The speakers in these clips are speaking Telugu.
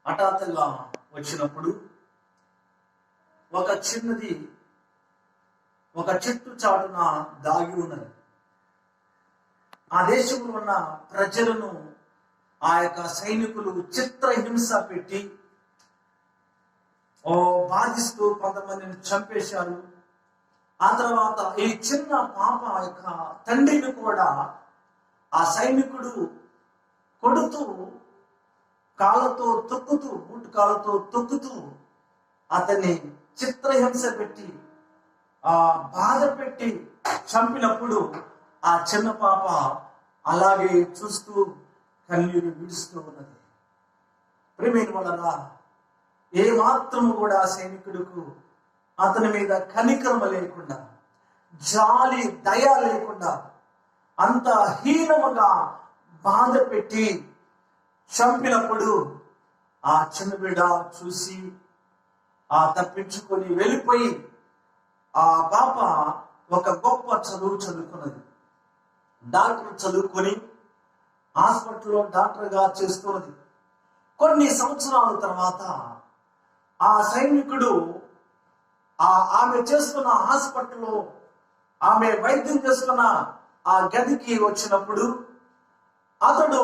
హఠాత్తుగా వచ్చినప్పుడు ఒక చిన్నది ఒక చెట్టు చాటున దాగి ఉన్నది. ఆ దేశంలో ఉన్న ప్రజలను ఆ యొక్క సైనికులు చిత్రహింస పెట్టి బాధిస్తూ కొంతమందిని చంపేశారు. ఆ తర్వాత ఈ చిన్న పాప యొక్క తండ్రిని కూడా ఆ సైనికుడు కొడుతూ కాళ్ళతో తొక్కుతూ బూటు కాళ్ళతో తొక్కుతూ అతన్ని చిత్రహింస పెట్టి బాధ పెట్టి చంపినప్పుడు ఆ చిన్న పాప అలాగే చూస్తూ కన్నీరు విడుస్తూ ఉన్నది. ప్రేమైన వలన ఏ మాత్రము కూడా సైనికుడుకు అతని మీద కనికరమ లేకుండా, జాలి దయ లేకుండా అంత హీనముగా బాధ పెట్టి చంపినప్పుడు ఆ చిన్న బిడ్డ చూసి తప్పించుకొని వెళ్ళిపోయి ఆ పాప ఒక గొప్ప చదువు చదువుకున్నది. డాక్టర్ చదువుకొని హాస్పిటల్లో డాక్టర్గా చేస్తున్నది. కొన్ని సంవత్సరాల తర్వాత ఆ సైనికుడు ఆమె చేస్తున్న హాస్పిటల్లో ఆమె వైద్యం చేస్తున్న ఆ గదికి వచ్చినప్పుడు అతడు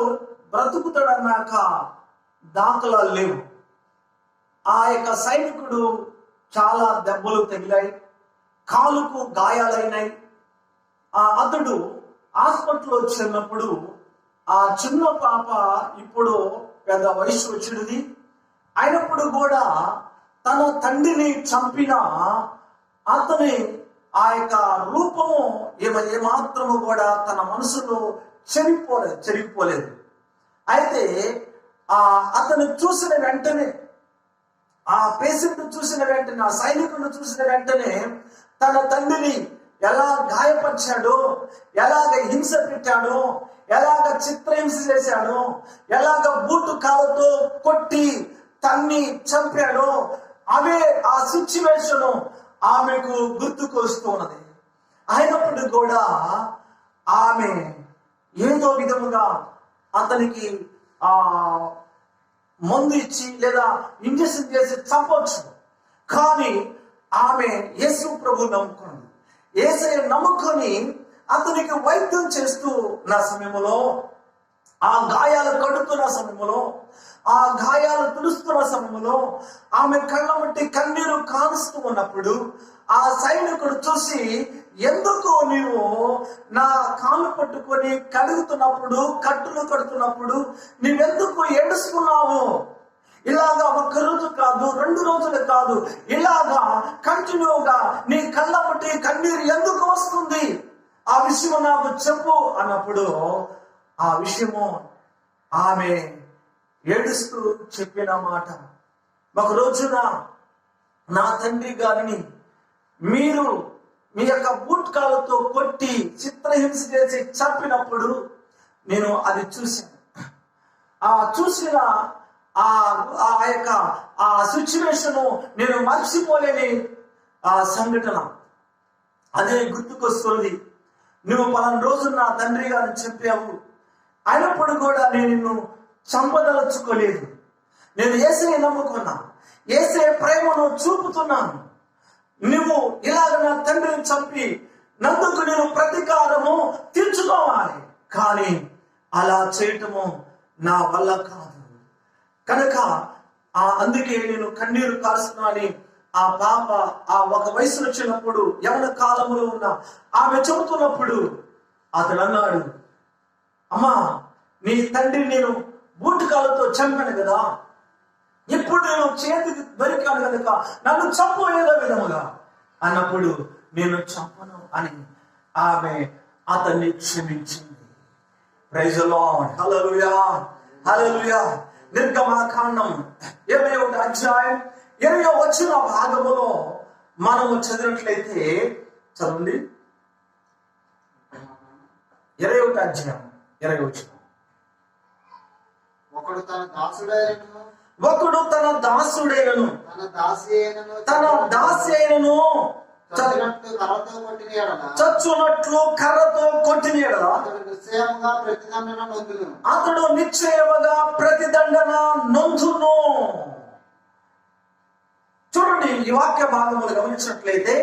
బ్రతుకుతాడన్నాక దాఖలాలు లేవు. ఆ యొక్క సైనికుడు చాలా దెబ్బలు తగిలాయి, కాలుకు గాయాలైనాయి. అతడు హాస్పిటల్ వచ్చినప్పుడు ఆ చిన్న పాప ఇప్పుడు పెద్ద వయసు వచ్చినది అయినప్పుడు కూడా తన తండ్రిని చంపిన అతని ఆ యొక్క రూపము ఏమాత్రము కూడా తన మనసులో చెరిగిపోలేదు. అయితే అతను చూసిన వెంటనే, ఆ పేషెంట్ చూసిన వెంటనే, ఆ సైనికుడు చూసిన వెంటనే తన తండ్రిని ఎలా గాయపరిచాడో, ఎలాగ హింస పెట్టాడో, ఎలాగ చిత్రహింస చేశాడో, ఎలాగ బూటు కాళ్ళతో కొట్టి తన్ని చంపాడో అవే ఆ సిచ్యువేషన్ ఆమెకు గుర్తుకొస్తూ ఉన్నది. అయినప్పుడు కూడా ఆమె ఏదో విధముగా అతనికి మందు ఇచ్చి లేదా ఇంజక్షన్ చేసి చంపవచ్చు. కానీ ఆమె యేసు ప్రభు నమ్ముకున్నది. యేసయ్య నమ్ముకొని అతనికి వైద్యం చేస్తూ నా సమయంలో, ఆ గాయాలు కడుతున్న సమయంలో, ఆ గాయాలు తుడుస్తున్న సమయంలో ఆమె కళ్ళ మట్టి కన్నీరు కారుస్తూ ఉన్నప్పుడు ఆ సైనికుడు చూసి, ఎందుకు నీవు నా కాళ్ళు పట్టుకొని కడుగుతున్నప్పుడు, కట్టులు కడుతున్నప్పుడు నీవెందుకు ఏడుస్తున్నావు? ఇలాగా 1 రోజు కాదు, 2 రోజులు కాదు, ఇలాగా కంటిన్యూగా నీ కళ్ళ మట్టి కన్నీరు ఎందుకు వస్తుంది? ఆ విషయం నాకు చెప్పు అన్నప్పుడు ఆ విషయము ఆమె ఏడుస్తూ చెప్పిన మాట, ఒక రోజున నా తండ్రి గారిని మీరు మీ యొక్క బూట్ కాళ్ళతో కొట్టి చిత్రహింస చేసి చంపినప్పుడు నేను అది చూశాను. చూసిన ఆ యొక్క ఆ సిచ్యువేషన్ నేను మర్చిపోలేని ఆ సంఘటన అదే గుర్తుకొస్తుంది. నువ్వు 10 రోజులు నా తండ్రి గారిని చెప్పావు, అయినప్పుడు కూడా నేను నిన్ను చంపదలుచుకోలేదు. నేను యేసయ్య నమ్ముకున్నా, యేసయ్య ప్రేమను చూపుతున్నాను. నువ్వు ఇలాగ నా తండ్రిని చంపి నందుకు నేను ప్రతీకారము తీర్చుకోవాలి, కానీ అలా చేయటము నా వల్ల కాదు. కనుక అందుకే నేను కన్నీరు కారుస్తున్నాని ఆ పాప ఒక వయసు వచ్చినప్పుడు, యవన కాలంలో ఉన్న ఆమె చెబుతున్నప్పుడు అతడు అన్నాడు, అమ్మా నీ తండ్రి నేను బూటు కాళ్ళతో చంపాను కదా, ఇప్పుడు నేను చేతికి దొరికాను కనుక నన్ను చంపు ఏదో విధముగా అన్నప్పుడు నేను చంపను అని ఆమె అతన్ని క్షమించింది. ప్రైజ్ ది లార్డ్, హల్లెలూయా, హల్లెలూయా. నిర్గమకాండం 21వ అధ్యాయం 20వ వచన భాగములో మనము చదివినట్లయితే, చదవండి. 21వ అధ్యాయం 20వ వచనం. ఒకడు తన దాసుడైనను తన దాసి అయినను చచ్చునట్లు కర్రతో కొట్టిన యెడల అతడు నిశ్చయముగా ప్రతిదండన ఈ వాక్య భాగములు గమనించినట్లయితే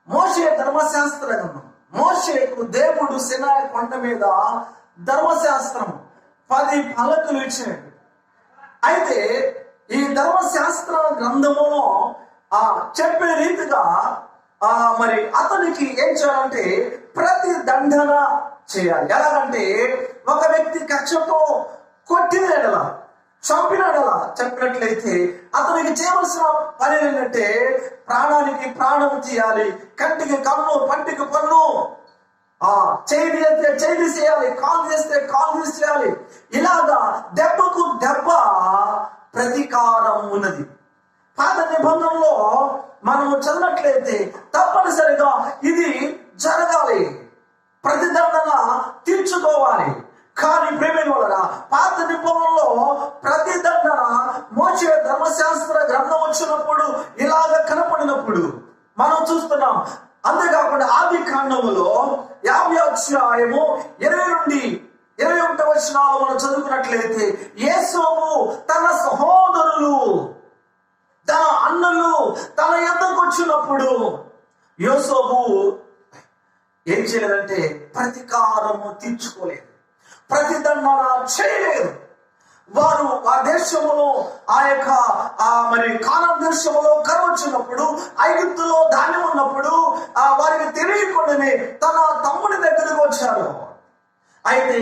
మోషే ధర్మశాస్త్ర గ్రంథం, మోషేకు దేవుడు సినాయి కొండ మీద ధర్మశాస్త్రం 10 పలకలు ఇచ్చాడు. అయితే ఈ ధర్మశాస్త్ర గ్రంథములో చెప్పే రీతిగా మరి అతనికి ఏం చేయాలంటే ప్రతి దండన చేయాలి. ఎలాగంటే ఒక వ్యక్తి కక్షతో కొట్టిన ఎడల, చంపిన ఎడల చెప్పినట్లయితే అతనికి చేయవలసిన పని ఏంటంటే ప్రాణానికి ప్రాణం తీయాలి, కంటికి కన్ను, పంటికి పన్ను, చేయి చేస్తే చేయి తీసేయాలి, కాలు చేస్తే కాలు తీసేయాలి. ఇలాగా దెబ్బకు దెబ్బ ప్రతీకారం ఉన్నది. పాత నిబంధనలో మనము చదివినట్లయితే తప్పనిసరిగా ఇది జరగాలి, ప్రతిదండన తీర్చుకోవాలి. కానీ ప్రేమైన వాళ్ళరా, పాత నిబంధనలో ప్రతిదండన మోషే ధర్మశాస్త్ర గ్రంథం వచ్చినప్పుడు ఇలాగ కనపడినప్పుడు మనం చూస్తున్నాం. అంతేకాకుండా ఆది కాండములో 50వ అధ్యాయము 20 నుండి 21వ వచనాలు మనం చదువుకున్నట్లయితే యేసోము తన సహోదరులు, తన అన్నలు తన యొద్దకు వచ్చినప్పుడు యోసేపు ఏం చేయలేదంటే ప్రతీకారము తీర్చుకోలేదు, ప్రతిదండన చేయలేదు. వారు ఆ దేశంలో మరి కానాను దేశంలో కరువు వచ్చినప్పుడు, ఐగుప్తులో ధాన్యం ఉన్నప్పుడు వారికి తెలియకుండానే తన తమ్ముడి దగ్గరకు వచ్చారు. అయితే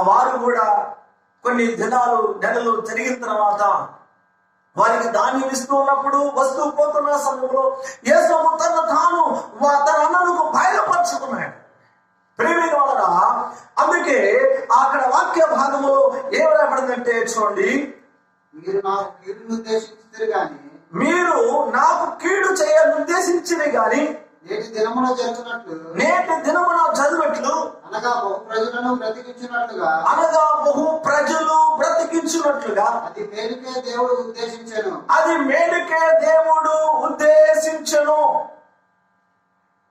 వారు కూడా కొన్ని దినాలు నెలలు జరిగిన తర్వాత వారికి ధాన్యం ఇస్తూ ఉన్నప్పుడు, వస్తూ పోతున్న సమయంలో యేసోము తాను తన అన్నలకు బయలుపరుచుకున్నాడు. ప్రేమైన వాళ్ళరా, అందుకే అక్కడ వాక్య భాగములో ఏం రాబడిందంటే చూడండి, మీరు నాకు కీడును ఉద్దేశించితే గాని, మీరు నాకు కీడు చేయాలని ఉద్దేశించింది గాని నేటి దినమున చదివినట్లు అనగా బహు ప్రజలను బ్రతికించున్నట్లుగా అది మేలుకే దేవుడు ఉద్దేశించెను.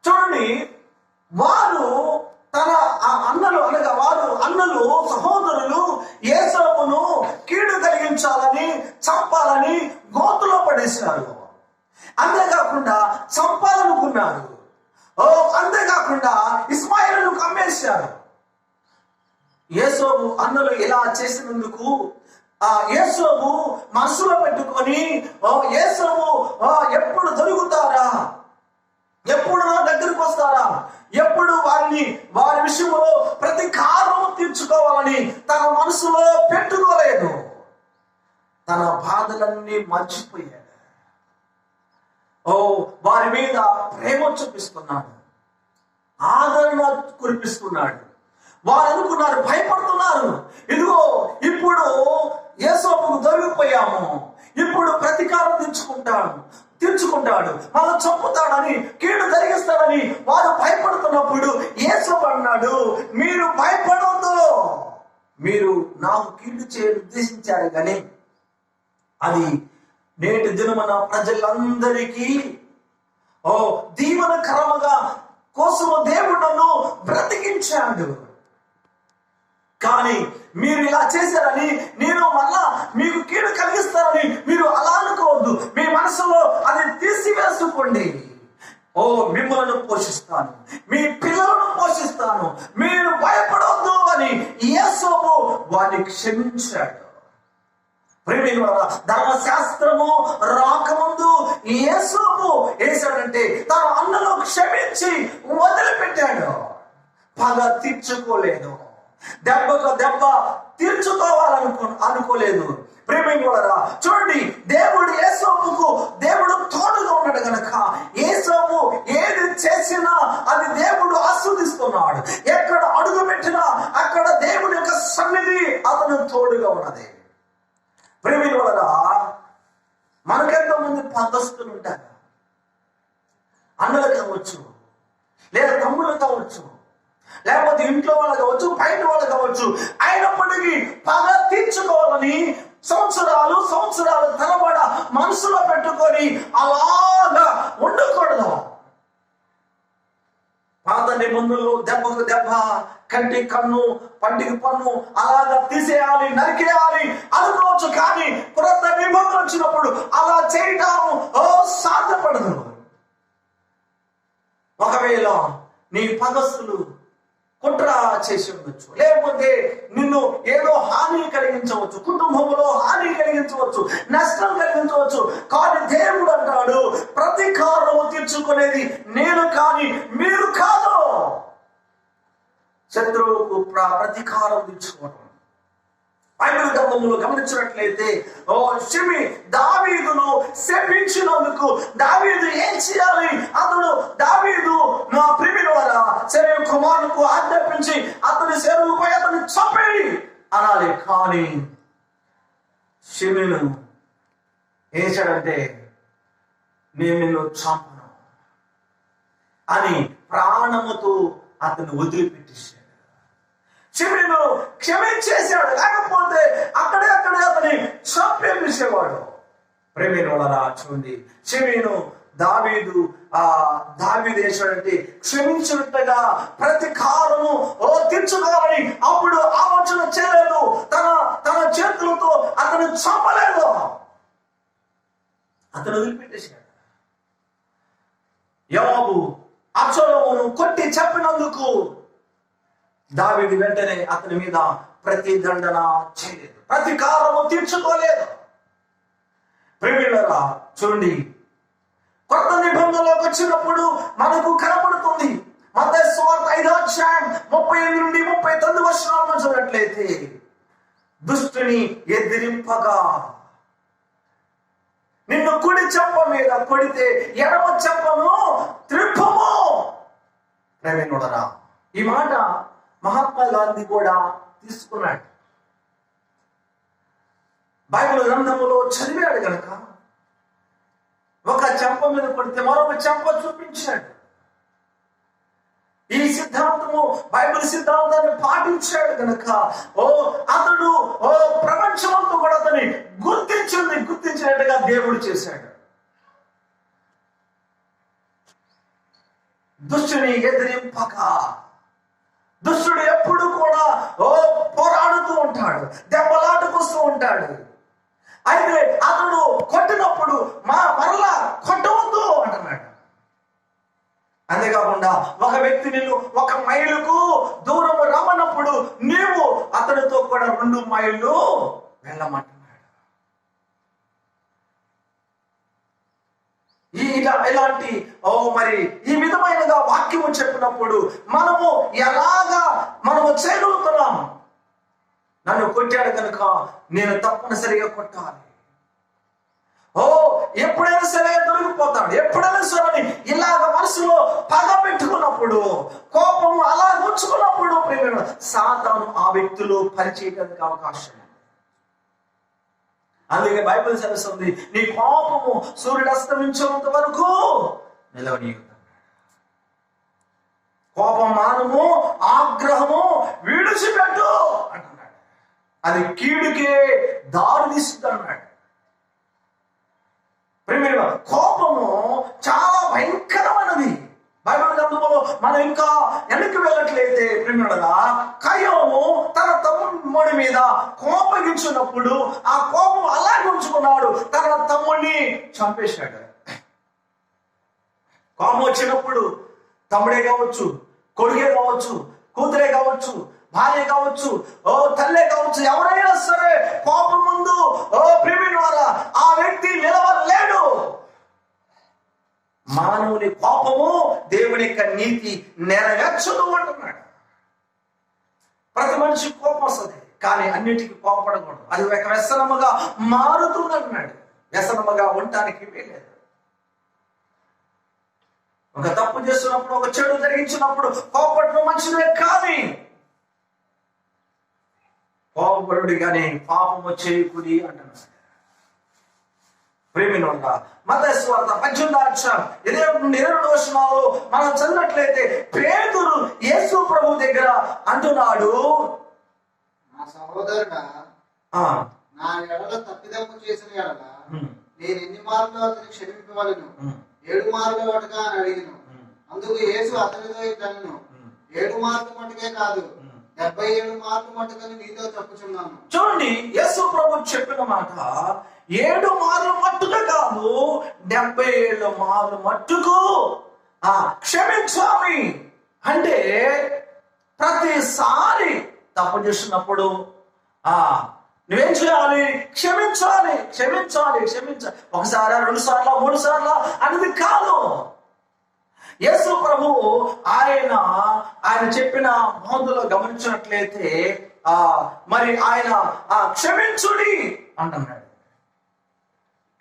చూడండి, వారు తన అన్నలు సహోదరులు యేసోపును కీడు కలిగించాలని, చంపాలని గోతులో పడేసినారు. అంతేకాకుండా చంపాలనుకున్నారు. అంతేకాకుండా ఇస్మాయిలును కమ్మేశారు. యేసోపు అన్నలు ఇలా చేసినందుకు యేసోపు మనసులో పెట్టుకొని యేసోపు ఎప్పుడు దొరుకుతారా, ఎప్పుడు నా దగ్గరికి వస్తారా, ఎప్పుడు వారి విషయంలో ప్రతీకారం తీర్చుకోవాలని తన మనసులో పెట్టుకోలేదు. తన బాధలన్నీ మర్చిపోయాడు. వారి మీద ప్రేమ చూపిస్తున్నాడు, ఆదరణ కురిపిస్తున్నాడు. వారు అనుకున్నారు, భయపడుతున్నారు, ఇదిగో ఇప్పుడు యేసోపుకు దొరికిపోయాము, ఇప్పుడు ప్రతీకారం తీర్చుకుంటాడు, మనం చంపుతాడని, కీడు జరిగిస్తాడని వారు భయపడుతున్నప్పుడు యేసోపు అన్నాడు, మీరు భయపడవద్దు, మీరు నాకు కీడు చేయని ఉద్దేశించారు కానీ అది నేటి దినమున ప్రజలందరికీ దీవెనకరముగా కోసము దేవుడు నన్ను బ్రతికించాడు. కానీ మీరు ఇలా చేశారని, నేను మళ్ళా మీకు కీడు కలిగిస్తానని మీరు అలా అనుకోవద్దు. మీ మనసులో అది తీసివేసుకోండి. మిమ్మల్ని పోషిస్తాను, మీ పిల్లలను పోషిస్తాను, మీరు భయపడవద్దు అని యేసోపు వారిని క్షమించాడు. ధర్మశాస్త్రము రాకముందు యేసోపు ఏసాడంటే తన అన్నలు క్షమించి వదిలిపెట్టాడు. పగ తీర్చుకోలేదు, దెబ్బకు దెబ్బ అనుకోలేదు. ప్రేమికులారా, చూడండి, దేవుడు యేసోపుకు దేవుడు తోడుగా ఉన్నాడు గనక యేసోపు ఏది చేసినా అది దేవుడు ఆస్వాదిస్తున్నాడు. ఎక్కడ అడుగు పెట్టినా అక్కడ దేవుడి యొక్క సన్నిధి అతను తోడుగా ఉన్నది. ప్రేమికులారా, మనకెంతో మంది పద్ధతులు ఉంటారు. అన్నలు కావచ్చు, లేదా తమ్ముళ్ళు కావచ్చు, లేకపోతే ఇంట్లో వాళ్ళు కావచ్చు, బయట వాళ్ళు కావచ్చు. అయినప్పటికీ పగ తీర్చుకోవాలని సంవత్సరాలు తరబడ మనసులో పెట్టుకొని అలాగా ఉండకూడదు. పాత నిబంధనలు దెబ్బకు దెబ్బ, కంటి కన్ను, పంటికి పన్ను అలాగా తీసేయాలి, నరికేయాలి అనుకోవచ్చు. కానీ క్రొత్త నిబంధన వచ్చినప్పుడు అలా చేయటం సాధ్యపడదు. ఒకవేళ నీ పగస్తులు కుట్ర చేసి ఉండొచ్చు, లేకపోతే నిన్ను ఏదో హాని కలిగించవచ్చు, కుటుంబంలో హాని కలిగించవచ్చు, నష్టం కలిగించవచ్చు. కానీ దేవుడు అంటాడు, ప్రతీకారము తీర్చుకునేది నేను కానీ మీరు కాదు. శత్రువుకు ప్రతీకారం తీర్చుకోవడం బైబిల్ గ్రంథంలో గమనించినట్లయితే షిమి దావీదును శపించినందుకు దావీదు ఏం చేయాలి? అతడు దావీదు నా ప్రియుని వల్ల శరీర కుమారునికి ఆజ్ఞాపించి అతని శరీరంపై అతన్ని చంపేయి అనాలి. కానీ షిమిను ఏం చేయాలంటే నేను నిన్ను చంపను అని ప్రాణముతో అతను వదిలిపెట్టేశాడు. షిమిను క్షమించేశాడు, లేకపోతే అక్కడే అతని చంపేసేవాడు. ప్రేమిన వలన చూడండి, షిమిను దావీదు వేసాడంటే క్షమించినట్టుగా ప్రతీకారము తీర్చుకోవాలని అప్పుడు ఆలోచన చేయలేదు. తన చేతులతో అతను చంపలేదు, అతను వదిలిపెట్టేశాడు. యోవాబు అబ్షాలోమును కొట్టి చెప్పినందుకు దావీదు వెంటనే అతని మీద ప్రతిదండన చేయలేదు, ప్రతీకారము తీర్చుకోలేదు. ప్రేమిళ్ళరా చూడండి, కొత్త నిబంధనలోకి వచ్చినప్పుడు మనకు కనపడుతుంది. మత్తయి సువార్త 5వ అధ్యాయం 38 నుండి 39 వచనాలను చూడట్లయితే, దుష్టుని ఎదిరింపగా నిన్ను కుడి చెంప మీద కొడితే ఎడమ చెంపను త్రిప్పము. ప్రేమినుడరా, ఈ మాట మహాత్మా గాంధీ కూడా తీసుకున్నాడు. బైబిల్ గ్రంథములో చదివాడు కనుక ఒక చెంప మీద కొడితే మరొక చెంప చూపించాడు. ఈ సిద్ధాంతము బైబిల్ సిద్ధాంతాన్ని పాటించాడు కనుక అతడు ప్రపంచమంతా కూడా అతని గుర్తించినట్టుగా దేవుడు చేశాడు. దుష్టుని ఎదిరింపక, దుష్టుడు ఎప్పుడు కూడా పోరాడుతూ ఉంటాడు, దెబ్బలాటకు వస్తూ ఉంటాడు. అయితే అతడు కొట్టినప్పుడు మరలా కొట్టవద్దు అంటున్నాడు. అంతేకాకుండా ఒక వ్యక్తి నిన్ను 1 మైలుకు దూరం రమ్మన్నప్పుడు నీవు అతడితో కూడా 2 మైళ్ళు వెళ్ళమంటున్నాడు. ఇలాంటి మరి ఈ విధమైనగా వాక్యము చెప్పినప్పుడు మనము చేయగలుగుతున్నాం. నన్ను కొట్టాడు కనుక నేను తప్పనిసరిగా కొట్టాలి. ఎప్పుడైనా సరే దొరికిపోతాడు, ఎప్పుడైనా సరే ఇలాగ మనసులో పగ పెట్టుకున్నప్పుడు, కోపం అలా ఉంచుకున్నప్పుడు సాతాను ఆ వ్యక్తులు పనిచేయడానికి అవకాశం. అందుకే బైబిల్ చదువుతుంది, నీ కోపము సూర్యుడు అస్తమించేంత వరకు నిలవనీయుతాడు. కోపం మానము, ఆగ్రహము విడిచిపెట్టు అంటున్నాడు. అది కీడుకే దారి తీస్తుంది అన్నాడు. కోపము చాలా భయంకరమైనది. బైబిల్ గ్రంథంలో మనం ఇంకా వెనక్కి వెళ్ళట్లయితే ప్రేమినుడా, కయ్యోను తన తమ్ముడి మీద కోపగించినప్పుడు ఆ కోపం అలాగే ఉంచుకున్నాడు, తన తమ్ముడిని చంపేశాడు. కోపం వచ్చినప్పుడు తమ్ముడే కావచ్చు, కొడుకే కావచ్చు, కూతురే కావచ్చు, భార్య కావచ్చు, తల్లే కావచ్చు, ఎవరైనా సరే కోపం ముందు ప్రేమినుడా ఆ వ్యక్తి నిలవలేడు. మానవుని కోపము దేవుని యొక్క నీతి నెరవేర్చదు అంటున్నాడు. ప్రతి మనిషి కోపం వస్తుంది, కానీ అన్నిటికీ కోపడకూడదు. అది ఒక వ్యసనముగా మారుతుంది అంటున్నాడు. వ్యసనముగా ఉండటానికి వీలేదు. ఒక తప్పు చేస్తున్నప్పుడు, ఒక చెడు జరిగించినప్పుడు కోపడటం మంచిదే, కానీ కోపపరుడు కానీ పాపము చేయకుడి అంటున్నాడు. ప్రేమినుడా, మత్తయి సువార్త 18వ అధ్యాయం 21 నుండి 22 వచనాలు మనం చదివినట్లయితే పేతురు యేసు ప్రభు దగ్గర అంటున్నాడు, నా సహోదరుడా, నా ఎడల తప్పిదము చేసిన ఎడల నేను ఎన్ని మార్లు అతని క్షమింపవలను? 7 మార్లు అటుగా అని అడిగిను. అందుకు యేసు అతనితో ఇట్లనెను, 7 మార్లు మటుకే కాదు, 77 మార్లు మటుకని నీతో చెప్పుచున్నాను. చూడండి, యేసు ప్రభు చెప్పిన మాట 7 మార్లు మట్టుగా కాదు, 77 మార్లు మట్టుకు క్షమించాలి. అంటే ప్రతిసారి తప్పు చేసినప్పుడు నువ్వేం చేయాలి? క్షమించాలి, క్షమించాలి, క్షమించాలి. 1 సారి, 2 సార్లు, 3 సార్లు అనేది కాదు. యేసు ప్రభు ఆయన చెప్పిన బోధలో గమనించినట్లయితే మరి ఆయన క్షమించుడి అంటున్నాడు,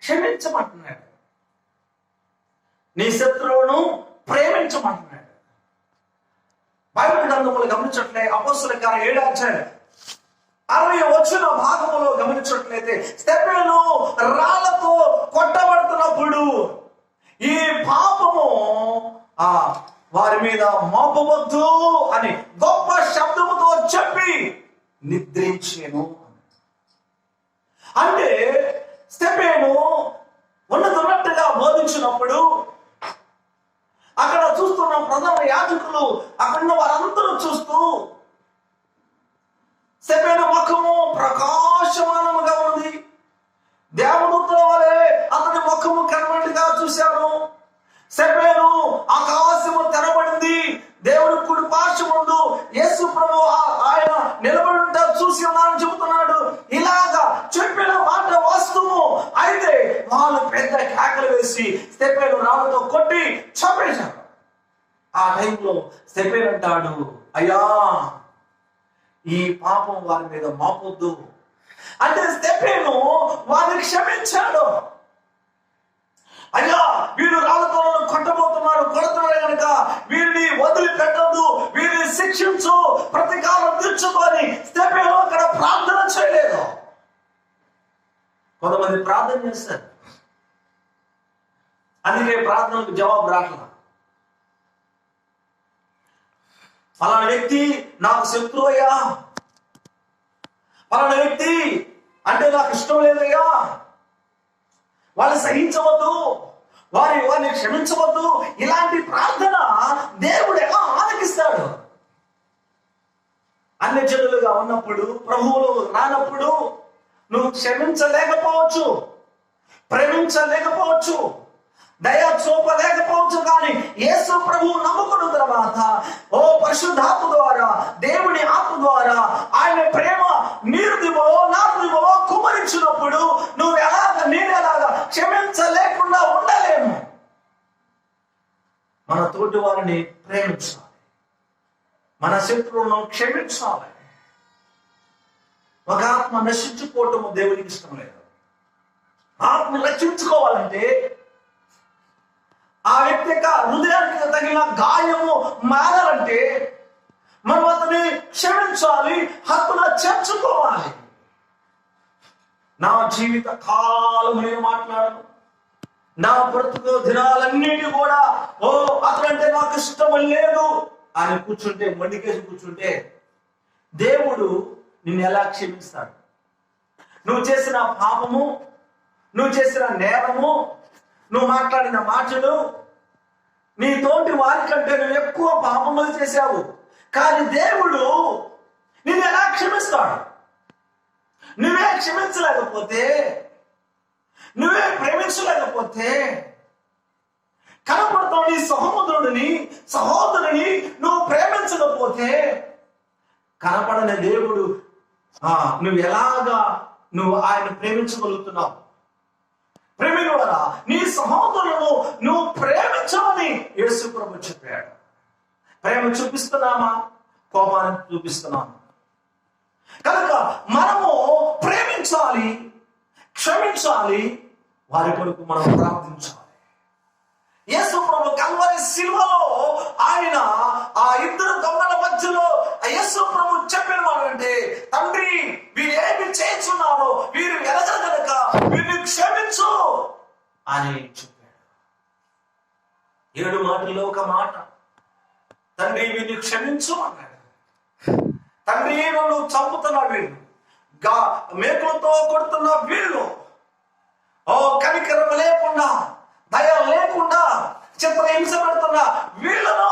క్షమించమంటున్నాడు, నీ శత్రువును ప్రేమించమంటున్నాడు. బైబిల్ గ్రంథములు గమనించట్లే అపోస్తలుల కార్యం 7వ అధ్యాయం 60వ భాగములో గమనించినట్లయితే స్టెఫెను రాళ్లతో కొట్టబడుతున్నప్పుడు ఈ పాపము వారి మీద మోపవద్దు అని గొప్ప శబ్దముతో చెప్పి నిద్రించెను. అంటే స్టెఫెను ఉన్నట్టుగా బోధించినప్పుడు అక్కడ చూస్తున్న ప్రధాన యాజకులు, అక్కడ వారందరూ చూస్తూ స్టెఫెను ముఖము ప్రకాశమానముగా ఉంది. దేవదూతల వలె అతని ముఖము కనబడిగా చూశారు. స్టెఫెను ఆకాశము తెరబడింది, దేవుడు కుడి పార్శ్వమందు యేసు ప్రభు ఆయన నిలబడి ఉంటా చూసి ఉన్నానని చెబుతున్నాడు. ఇలాగా చెప్పిన మాట వాస్తవము. అయితే వాళ్ళు పెద్ద కేకలు వేసి స్టెఫెను రాళ్లతో కొట్టి చంపేశారు. ఆ టైంలో స్టెఫెను అంటాడు, అయ్యా ఈ పాపం వారి మీద మోపొద్దు. అంటే స్టెఫెను వారిని క్షమించాడు. అయ్యా వీరు రాళ్ళతో కొట్టబోతున్నారు, కొడుతున్నారు కనుక వీరిని వదిలిపెట్టదు, వీరిని శిక్షించు, ప్రతీకారం తీర్చుకొని స్టెఫెను అక్కడ ప్రార్థన చేయలేదు. కొంతమంది ప్రార్థన చేస్తారు, అందుకే ప్రార్థనకు జవాబు రాట్లా. ఫలానా వ్యక్తి నాకు శత్రువయ్యా, ఫలానా వ్యక్తి అంటే నాకు ఇష్టం లేదయ్యా, వాళ్ళని సహించవద్దు, వారిని క్షమించవద్దు. ఇలాంటి ప్రార్థన దేవుడు ఎలా ఆలకిస్తాడు? అన్ని జనులుగా ఉన్నప్పుడు, ప్రభువులు రానప్పుడు నువ్వు క్షమించలేకపోవచ్చు, ప్రేమించలేకపోవచ్చు, దయ చూపలేకపోవచ్చు. కానీ యేసు ప్రభువు నమ్ముకున్న తర్వాత ఓ పరిశుద్ధాత్మ ద్వారా, దేవుని ఆత్మ ద్వారా ఆయన ప్రేమ నీరు దిగులో నారు దిగులో కుమరించినప్పుడు నువ్వు నేనెలాగా క్షమించలేకుండా ఉండలేము. మన తోటి వారిని ప్రేమించాలి, మన శత్రువులను క్షమించాలి. ఒక ఆత్మ నశించుకోవటము దేవునికి ఇష్టం లేదు. ఆత్మ రక్షించుకోవాలంటే ఆ వ్యక్తి యొక్క హృదయానికి తగిన గాయము మారాలంటే మనం అతన్ని క్షమించాలి, హక్కున చేర్చుకోవాలి. నా జీవిత కాలం నేను మాట్లాడను, నా బ్రతుకు దినాలన్నిటి కూడా అతనంటే నాకు ఇష్టం లేదు అని కూర్చుంటే, మొండికేసి కూర్చుంటే దేవుడు నిన్ను ఎలా క్షమిస్తాడు? నువ్వు చేసిన పాపము, నువ్వు చేసిన నేరము, నువ్వు మాట్లాడిన మాటలు, నీ తోటి వారి కంటే నువ్వు ఎక్కువ పాపములు చేశావు. కానీ దేవుడు నిన్ను ఎలా క్షమిస్తాడు? నువ్వే క్షమించలేకపోతే, నువ్వే ప్రేమించలేకపోతే, కనపడతావు నీ సహోదరుని నువ్వు ప్రేమించకపోతే, కనపడని దేవుడు నువ్వు ఆయన ప్రేమించగలుగుతున్నావు? ప్రేమికులారా, నీ సహోదరులను నువ్వు ప్రేమించమని యేసు ప్రభు చెప్పాడు. ప్రేమ చూపిస్తున్నామా? కోపాన్ని చూపిస్తున్నామా? కనుక మనము ప్రేమించాలి, క్షమించాలి, వారి కొరకు మనం ప్రార్థించాలి. యేసు ప్రభు కల్వరి శిలువలో ఆయన ఆ ఇద్దరు దొంగల మధ్యలో యేసు ప్రభు చెప్పిన వాడంటే, తండ్రి వీరు ఏమి చేస్తున్నారో వీరు ఎరగనక వీరిని క్షమించు అని చెప్పాడు. 7 మాటల్లో ఒక మాట, తండ్రి వీరిని క్షమించు అన్నాడు. తండ్రి నువ్వు చంపుతున్న వీళ్ళు, మేకులతో కొడుతున్న వీళ్ళు, కనికరం లేకుండా, దయ లేకుండా చిత్రహింస పెడుతున్న వీళ్ళను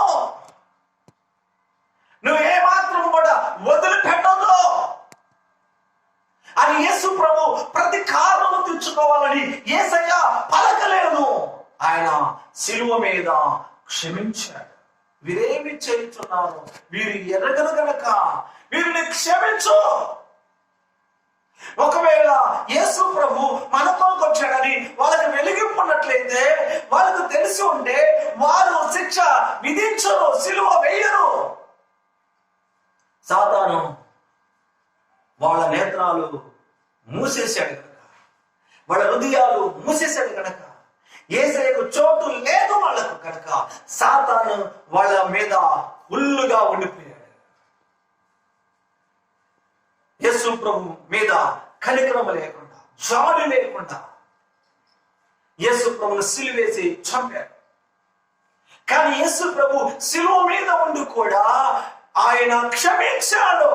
నువ్వు ఏమాత్రం కూడా వదిలిపెట్టదు. అని యేసు ప్రభు ప్రతి కారణము తీర్చుకోవాలని యేసయ్య పలకలేదు. ఆయన శిలువ మీద క్షమించాడు. వీరేమి చేయుచున్నారు, వీరు ఎరగరు గనక వీరిని క్షమించు. ఒకవేళ యేసు ప్రభు మనతోకి వచ్చాడని వాళ్ళకి వెలిగింపున్నట్లయితే, వాళ్ళకు తెలిసి ఉంటే వారు శిక్ష విధించరు, సిలువ వేయరు. సాతాను వాళ్ళ నేత్రాలు మూసేశాడు కనుక, వాళ్ళ హృదయాలు మూసేశాడు కనుక, యేసయ్యకు చోటు లేదు వాళ్ళకు కనుక సాతాను వాళ్ళ మీద ఫుల్లుగా ఉండిపోయాడు. యేసు ప్రభు మీద కనికరం లేకుండా, జాలి లేకుండా యేసు ప్రభును సిలువేసి చంపారు. కానీ యేసు ప్రభు సిలువ మీద ఉండి కూడా ఆయన క్షమించాడు.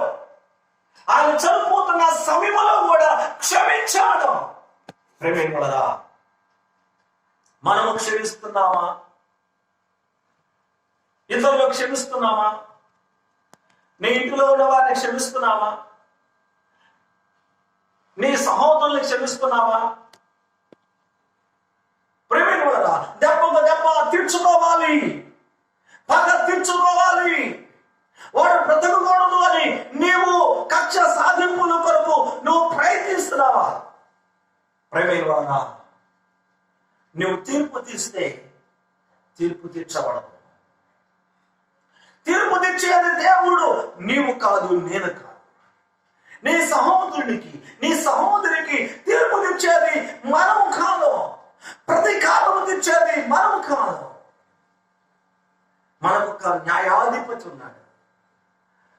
ఆయన చనిపోతున్న సమయంలో కూడా క్షమించాడు. ప్రేమికులారా, మనము క్షమిస్తున్నామా? ఇతరులు క్షమిస్తున్నామా? నీ ఇంటిలో ఉన్న వారిని క్షమిస్తున్నామా? నీ సహోదరుల్ని క్షమిస్తున్నావా? ప్రేమికులారా, దెబ్బకు దెబ్బ తీర్చుకోవాలి, పగ తీర్చుకోవాలి. వాడు బ్రతకకూడదు అని నీవు కక్ష సాధింపుల కొరకు నువ్వు ప్రయత్నిస్తున్నావా? ప్రేమికులారా, నువ్వు తీర్పు తీస్తే తీర్పు తీర్చబడదు. తీర్పు తీర్చేది దేవుడు, నీవు కాదు, నేను కాదు. నీ సహోదరునికి, నీ సహోదరికి తీర్పు తెచ్చేది మనము కాదు. ప్రతీకారము తెచ్చేది మనము కాదు. మనకు ఒక న్యాయాధిపతి ఉన్నాడు.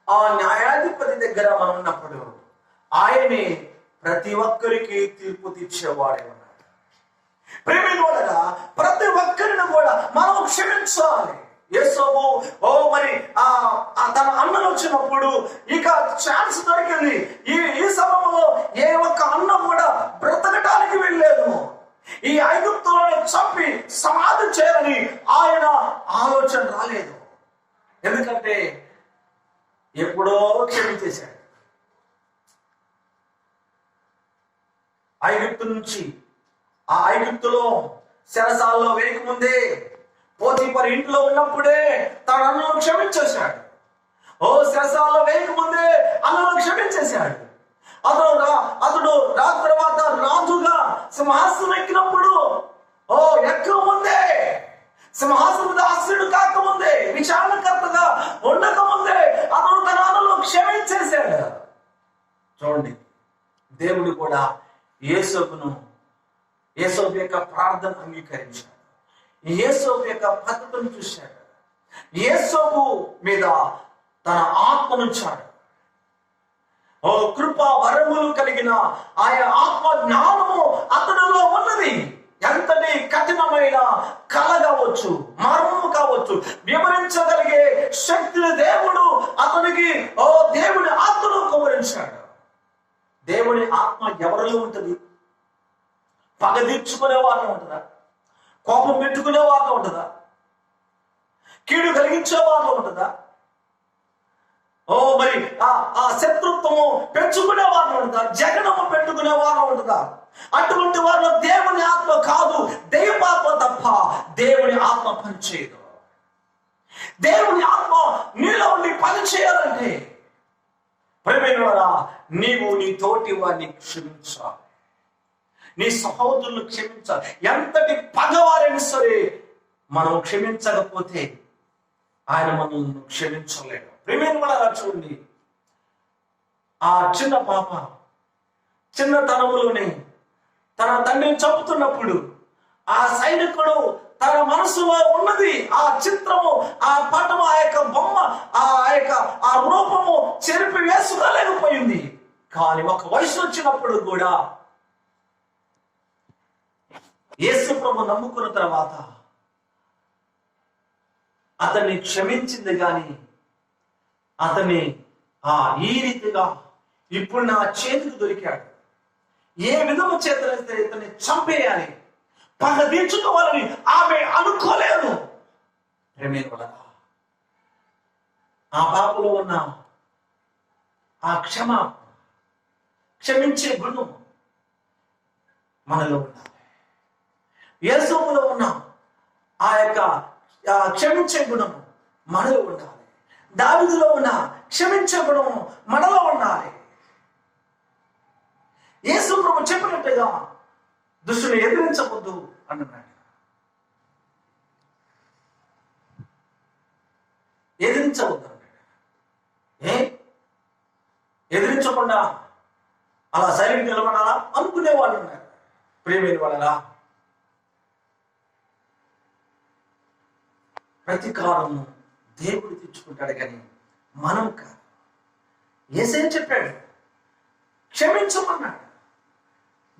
ఆ న్యాయాధిపతి దగ్గర మనం ఉన్నప్పుడు ఆయనే ప్రతి ఒక్కరికి తీర్పు తీర్చేవాడే ఉన్నాడు. ప్రేమికులారా, ప్రతి ఒక్కరిని కూడా మనం క్షమించాలి. యేసోబు మరి తన అన్నలు వచ్చినప్పుడు ఇక ఛాన్స్ దొరికింది. ఈ సమయంలో ఏ ఒక్క అన్న కూడా బ్రతకటానికి వెళ్ళలేదు. ఈ ఐగుప్తులను చంపి సమాధి చేయాలని ఆయన ఆలోచన రాలేదు. ఎందుకంటే ఎప్పుడో క్షమించేశాడు. ఐగుప్తు నుంచి, ఆ ఐగుప్తులో చెరసాలలో వేయకముందే, పోతీఫరు ఇంట్లో ఉన్నప్పుడే తన అన్నను క్షమించేశాడు. చెరసాలలో వేయకముందే అన్నను క్షమించేశాడు. అతడు రాజు తర్వాత రాజుగా సింహాసనం ఎక్కినప్పుడు ఎక్క ముందే, సింహాసనం దాసుడు కాకముందే, విచారణకర్తగా ఉండకముందే అతడు తన అన్నను క్షమించేశాడు. చూడండి, దేవుడు కూడా యేసోబు యొక్క ప్రార్థన అంగీకరించాడు. యేసోబు యొక్క పద్ధతిని చూశాడు. యేసోబు మీద తన ఆత్మనుంచాడు. కృపా వరములు కలిగిన ఆయన ఆత్మ జ్ఞానము అతనిలో ఉన్నది. ఎంతటి కఠినమైన కళ కావచ్చు, మర్మము కావచ్చు, వివరించగలిగే శక్తిని దేవుడు అతనికి దేవుని ఆత్మను కుమరించాడు. దేవుని ఆత్మ ఎవరిలో ఉంటుంది? పగ తీర్చుకునే వారిలో ఉంటుందా? కోపం పెట్టుకునే వారిలో ఉంటుందా? కీడు కలిగించే వారిలో ఉంటుందా? మరి ఆ శత్రుత్వము పెంచుకునే వారిలో ఉంటుందా? జగనము పెట్టుకునే వారిలో ఉంటుందా? అటువంటి వారిలో దేవుని ఆత్మ కాదు, దైవాత్మ తప్ప దేవుని ఆత్మ పనిచేయదు. దేవుని ఆత్మ నీలో ఉండి పని చేయాలంటే ప్రేమైనవారా, నీవు నీ తోటి వారిని క్షమించాలి, నీ సహోదరులు క్షమించాలి. ఎంతటి పగవారైనా సరే మనం క్షమించకపోతే ఆయన మనల్ని క్షమించలేడు. ప్రేమైనవారా, చూడండి, ఆ చిన్న పాప చిన్నతనములోనే తన తండ్రిని చంపుతున్నప్పుడు ఆ సైనికుడు తన మనసులో ఉన్నది ఆ చిత్రము, ఆ పటము, ఆ యొక్క బొమ్మ, ఆ రూపము చెరిపి వేసుకోలేకపోయింది. కానీ ఒక వయసు వచ్చినప్పుడు కూడా యేసు ప్రభు నమ్ముకున్న తర్వాత అతన్ని క్షమించింది. కానీ అతన్ని ఈ రీతిగా ఇప్పుడు నా చేతికి దొరికాడు, ఏ విధము చేతనైతే ఇతన్ని చంపేయాలి, పగ తీర్చుకోవాలని ఆమె అనుకోలేదు. ఆ పాపలో ఉన్న ఆ క్షమించే గుణం మనలో ఉండాలి. యేసులో ఉన్న ఆ యొక్క క్షమించే గుణము మనలో ఉండాలి. దావీదులో ఉన్న క్షమించే గుణము మనలో ఉండాలి. యేసు ప్రభు చెప్పినట్టుగా దుష్టుని ఎదిరించవద్దు అన్నాడు. ఎదిరించవద్దు అన్నాడు. ఎదిరించకుండా అలా సైలెంట్ నిలబడాలా అనుకునే వాళ్ళు ఉన్నారు. ప్రియమైన వాళ్ళలా ప్రతీకారం దేవుడు తెచ్చుకుంటాడు కానీ మనం కాదు. యేసే చెప్పాడు క్షమించమన్నాడు.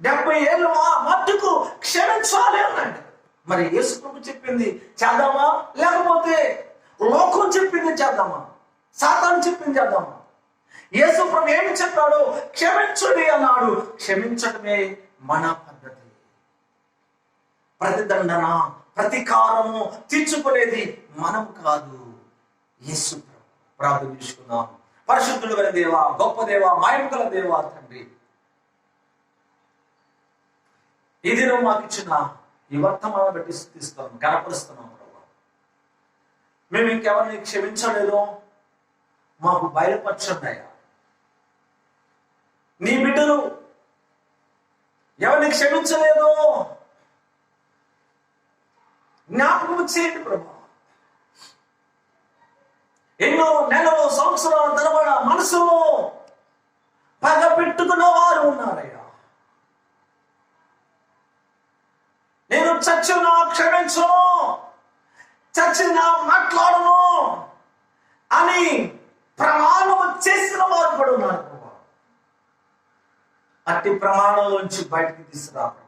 70 ఏళ్ళు మట్టుకు క్షమించాలి అన్నాడు. మరి యేసు ప్రభు చెప్పింది చేద్దామా, లేకపోతే లోకం చెప్పింది చేద్దామా, సాతాను చెప్పింది చేద్దామా? యేసు ప్రభు ఏమి చెప్పాడు? క్షమించుడి అన్నాడు. క్షమించడమే మన పద్ధతి. ప్రతిదండన ప్రతీకారము తీర్చుకునేది మనం కాదు, యేసు ప్రభు. ప్రార్థన చేసుకుందాం. పరిశుద్ధుడు గల దేవా, గొప్ప దేవా, మహిమగల దేవా తండ్రి, ఈ దినం మాకు ఇచ్చిన ఈ వర్తమానం బట్టి స్తుతిస్తాం, గణపరుస్తున్నాం ప్రభు. మేము ఇంకెవరిని క్షమించలేదో మాకు బయలుపరచున్నాయా? నీ బిడ్డలు ఎవరిని క్షమించలేదో జ్ఞాపకం చేయండి ప్రభు. ఎన్నో నెలలు సంవత్సరాల తరబడ మనసులో పగ పెట్టుకున్న వారు ఉన్నారయ్యా. నేను చచ్చినా క్షమించను, చచ్చినా మాట్లాడను అని ప్రమాణం చేసిన వారు కూడా ఉన్నారు ప్రభు. అట్టి ప్రమాణంలోంచి బయటికి తీసుకురా ప్రభు.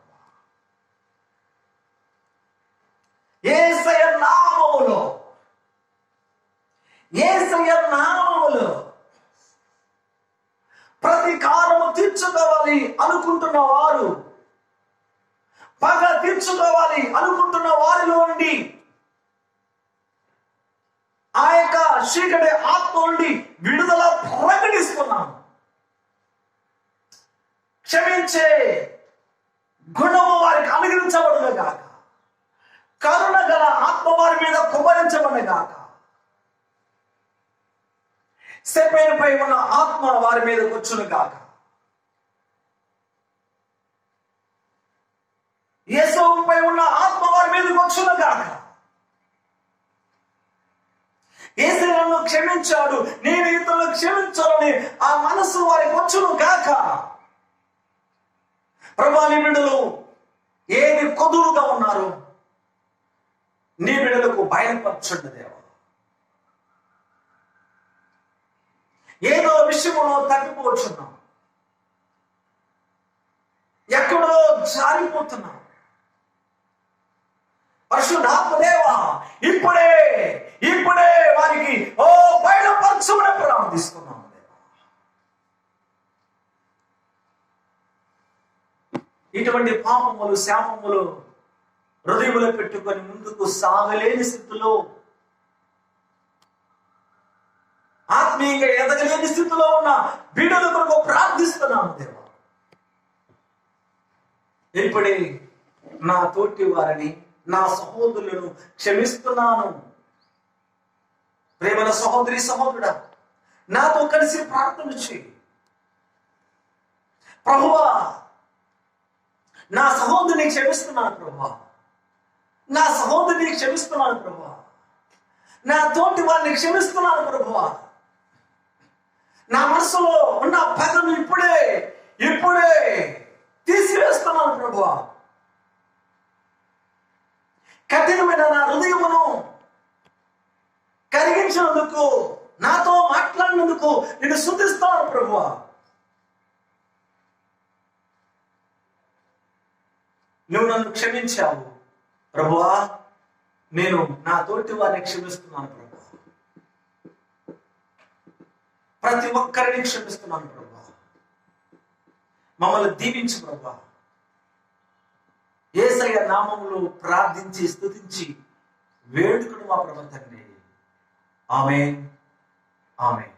యేసయ్య నామములో, యేసయ్య నామములో ప్రతీకారము తీర్చుకోవాలి అనుకుంటున్న వారు, పగ తీర్చుకోవాలి అనుకుంటున్న వారిలో నుండి ఆ యొక్క చీకటి ఆత్మ నుండి విడుదల ప్రకటిస్తున్నాను. క్షమించే గుణము వారికి అనుగ్రహించబడును గాక. కరుణ గల ఆత్మ వారి మీద కుమ్మరించబడును గాక. సెపేనుపై ఉన్న ఆత్మ వారి మీద వచ్చును గాక. యేసుపై ఉన్న ఆత్మ వారి మీదకి వచ్చును గాక. యేసు నన్ను క్షమించాడు, నేను ఇతరులను క్షమించాలని ఆ మనసు వారికి వచ్చును గాక. ప్రభువా, నీ బిడ్డలు ఏది కొదువుగా ఉన్నారు నీ బిడ్డలకు బయలుపరచండి దేవా. ఏదో విషయంలో తప్పిపోతున్నాం, ఎక్కడో జారిపోతున్నాం. పరిశుద్ధాత్మ దేవా, ఇప్పుడే ఇప్పుడే వారికి బయలుపరచమని ప్రార్థిస్తున్నాం దేవా. ఇటువంటి పాపములు శాపములు హృదయములో పెట్టుకొని ముందుకు సాగలేని స్థితిలో, ఆత్మీయంగా ఎదగలేని స్థితిలో ఉన్న బిడ్డల కొరకు ప్రార్థిస్తున్నాను దేవా. ఇప్పుడే నా తోటి వారిని, నా సహోదరులను క్షమిస్తున్నాను. ప్రేమల సహోదరి సహోదరుడా, నాతో కలిసి ప్రార్థన చేయి. ప్రభువా, నా సహోదరిని క్షమిస్తున్నాను ప్రభువా, నా సహోదరిని క్షమిస్తున్నాను ప్రభువా, నా తోటి వారిని క్షమిస్తున్నాను ప్రభువా. నా మనసులో ఉన్న పగను ఇప్పుడే ఇప్పుడే తీసివేస్తున్నాను ప్రభువా. కఠినమైన నా హృదయమును కరిగించినందుకు, నాతో మాట్లాడినందుకు నేను స్తుతిస్తాను ప్రభువా. నువ్వు నన్ను క్షమించావు ప్రభువా, నేను నా తోటి వారిని క్షమిస్తున్నాను ప్రభువా. ప్రతి ఒక్కరిని క్షమిస్తున్నాను ప్రభువా. మమ్మల్ని దీవించు ప్రభువా. యేసయ్య నామములో ప్రార్థించి స్తుతించి వేడుకను మా ప్రభు తండ్రి. ఆమేన్, ఆమేన్.